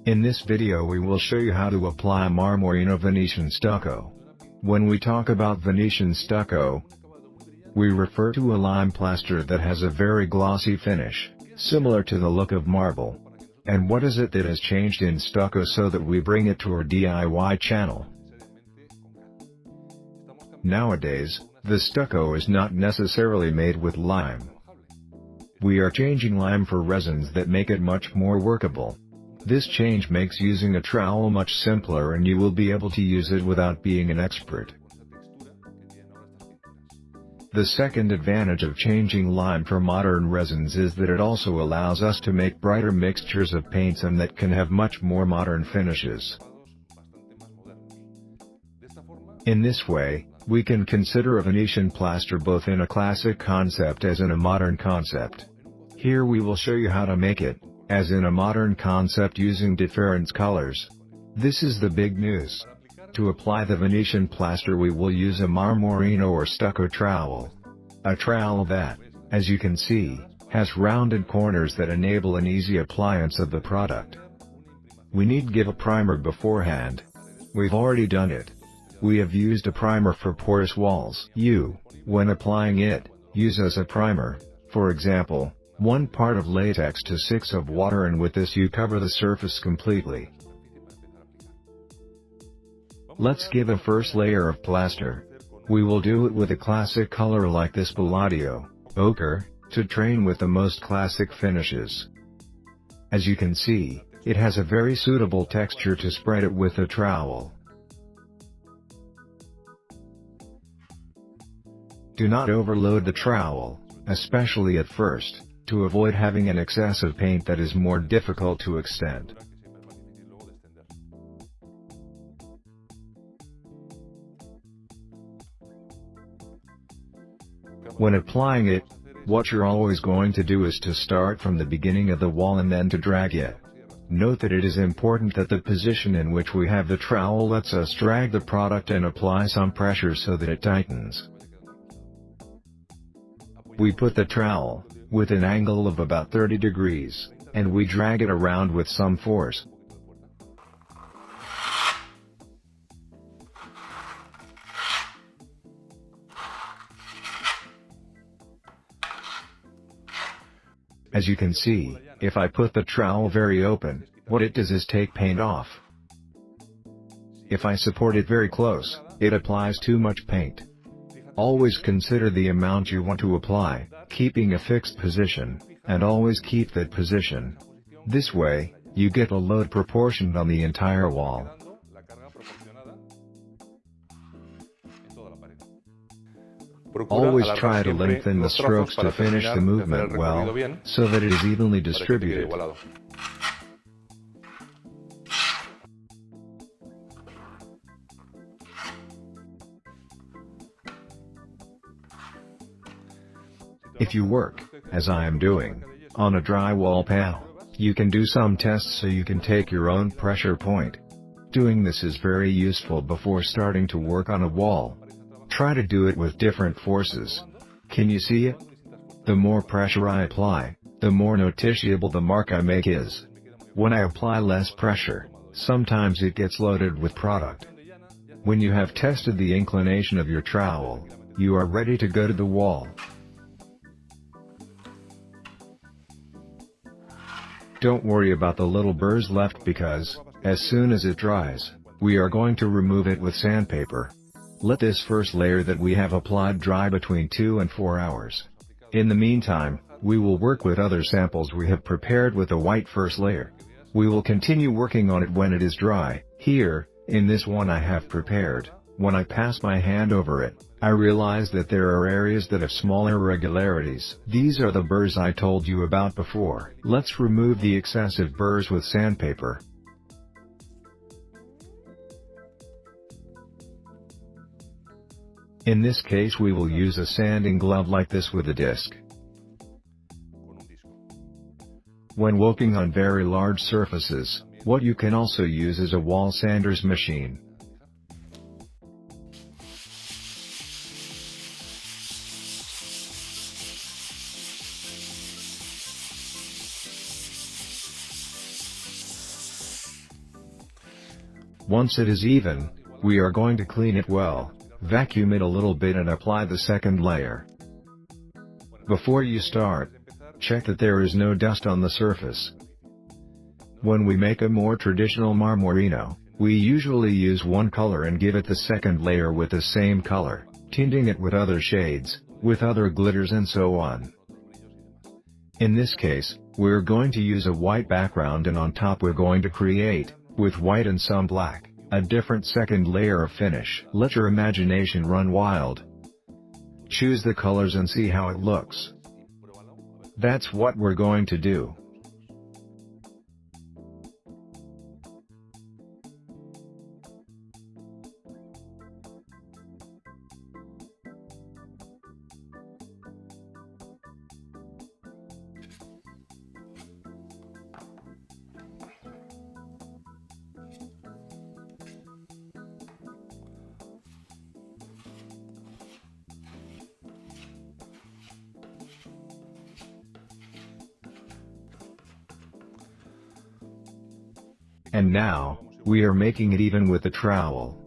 In this video we will show you how to apply marmorino Venetian stucco. When we talk about Venetian stucco, we refer to a lime plaster that has a very glossy finish, similar to the look of marble. And what is it that has changed in stucco so that we bring it to our DIY channel? Nowadays, the stucco is not necessarily made with lime. We are changing lime for resins that make it much more workable. This change makes using a trowel much simpler and you will be able to use it without being an expert. The second advantage of changing lime for modern resins is that it also allows us to make brighter mixtures of paints and that can have much more modern finishes. In this way, we can consider a Venetian plaster both in a classic concept as in a modern concept. Here we will show you how to make it, as in a modern concept using different colors. This is the big news. To apply the Venetian plaster we will use a marmorino or stucco trowel. A trowel that, as you can see, has rounded corners that enable an easy appliance of the product. We need to give a primer beforehand. We've already done it. We have used a primer for porous walls. When applying it, use as a primer, for example, 1 part of latex to 6 of water, and with this you cover the surface completely. Let's give a first layer of plaster. We will do it with a classic color like this Palladio, ochre, to train with the most classic finishes. As you can see, it has a very suitable texture to spread it with a trowel. Do not overload the trowel, especially at first, to avoid having an excess of paint that is more difficult to extend. When applying it, what you're always going to do is to start from the beginning of the wall and then to drag it. Note that it is important that the position in which we have the trowel lets us drag the product and apply some pressure so that it tightens. We put the trowel, with an angle of about 30 degrees, and we drag it around with some force. As you can see, if I put the trowel very open, what it does is take paint off. If I support it very close, it applies too much paint. Always consider the amount you want to apply, keeping a fixed position, and always keep that position. This way, you get a load proportioned on the entire wall. Always try to lengthen the strokes to finish the movement well, so that it is evenly distributed. If you work, as I am doing, on a drywall panel, you can do some tests so you can take your own pressure point. Doing this is very useful before starting to work on a wall. Try to do it with different forces. Can you see it? The more pressure I apply, the more noticeable the mark I make is. When I apply less pressure, sometimes it gets loaded with product. When you have tested the inclination of your trowel, you are ready to go to the wall. Don't worry about the little burrs left because, as soon as it dries, we are going to remove it with sandpaper. Let this first layer that we have applied dry between 2 and 4 hours. In the meantime, we will work with other samples we have prepared with a white first layer. We will continue working on it when it is dry. Here, in this one I have prepared, when I pass my hand over it, I realize that there are areas that have small irregularities. These are the burrs I told you about before. Let's remove the excessive burrs with sandpaper. In this case we will use a sanding glove like this with a disc. When working on very large surfaces, what you can also use is a wall sanders machine. Once it is even, we are going to clean it well, vacuum it a little bit and apply the second layer. Before you start, check that there is no dust on the surface. When we make a more traditional marmorino, we usually use one color and give it the second layer with the same color, tinting it with other shades, with other glitters and so on. In this case, we're going to use a white background and on top we're going to create, with white and some black, a different second layer of finish. Let your imagination run wild. Choose the colors and see how it looks. That's what we're going to do. And now, we are making it even with the trowel.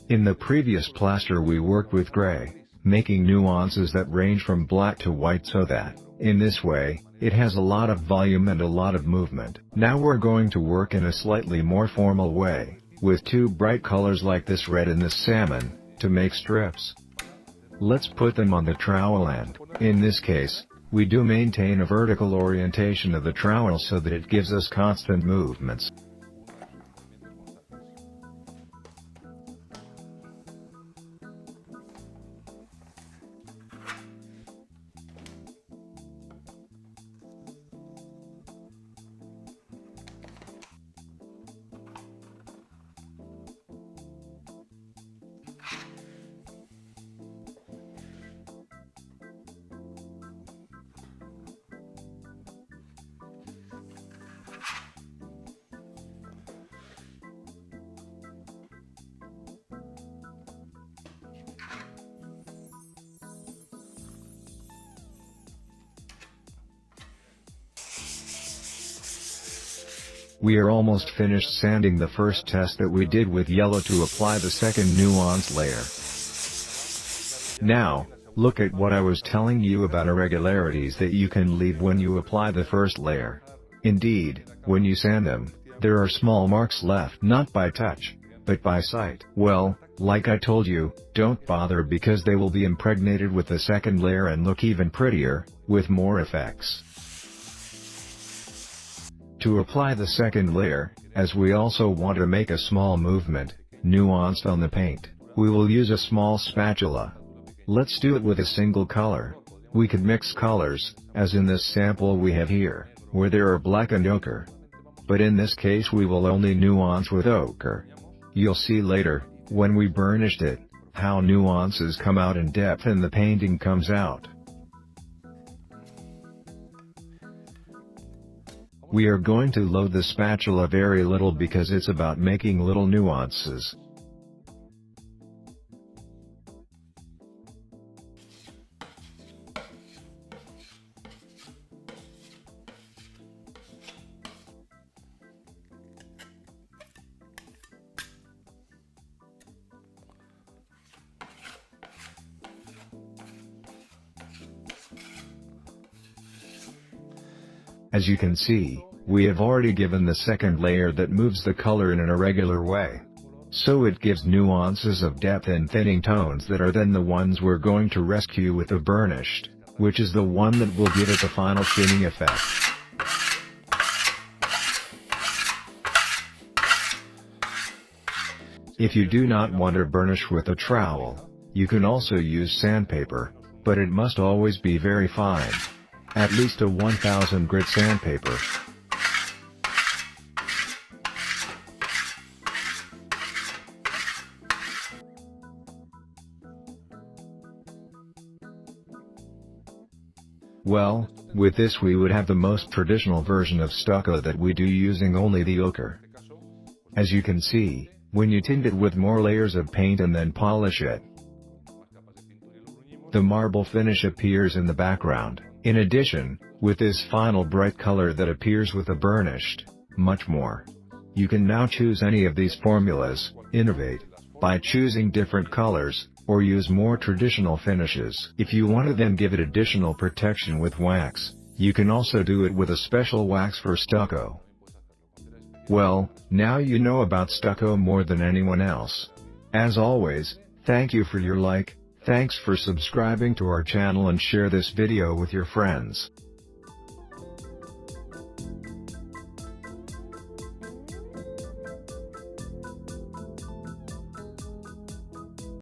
In the previous plaster we worked with gray, making nuances that range from black to white so that, in this way, it has a lot of volume and a lot of movement. Now we're going to work in a slightly more formal way, with two bright colors like this red and this salmon, to make strips. Let's put them on the trowel and, in this case, we do maintain a vertical orientation of the trowel so that it gives us constant movements. We are almost finished sanding the first test that we did with yellow to apply the second nuance layer. Now, look at what I was telling you about irregularities that you can leave when you apply the first layer. Indeed, when you sand them, there are small marks left not by touch, but by sight. Well, like I told you, don't bother because they will be impregnated with the second layer and look even prettier, with more effects. To apply the second layer, as we also want to make a small movement, nuanced on the paint, we will use a small spatula. Let's do it with a single color. We could mix colors, as in this sample we have here, where there are black and ochre. But in this case we will only nuance with ochre. You'll see later, when we burnished it, how nuances come out in depth and the painting comes out. We are going to load the spatula very little because it's about making little nuances. As you can see, we have already given the second layer that moves the color in an irregular way. So it gives nuances of depth and thinning tones that are then the ones we're going to rescue with the burnished, which is the one that will give it the final thinning effect. If you do not want to burnish with a trowel, you can also use sandpaper, but it must always be very fine. At least a 1000 grit sandpaper. Well, with this we would have the most traditional version of stucco that we do using only the ochre. As you can see, when you tint it with more layers of paint and then polish it, the marble finish appears in the background. In addition, with this final bright color that appears with the burnished, much more. You can now choose any of these formulas, innovate by choosing different colors, or use more traditional finishes. If you want to then give it additional protection with wax, you can also do it with a special wax for stucco. Well, now you know about stucco more than anyone else. As always, thank you for your like, thanks for subscribing to our channel and share this video with your friends.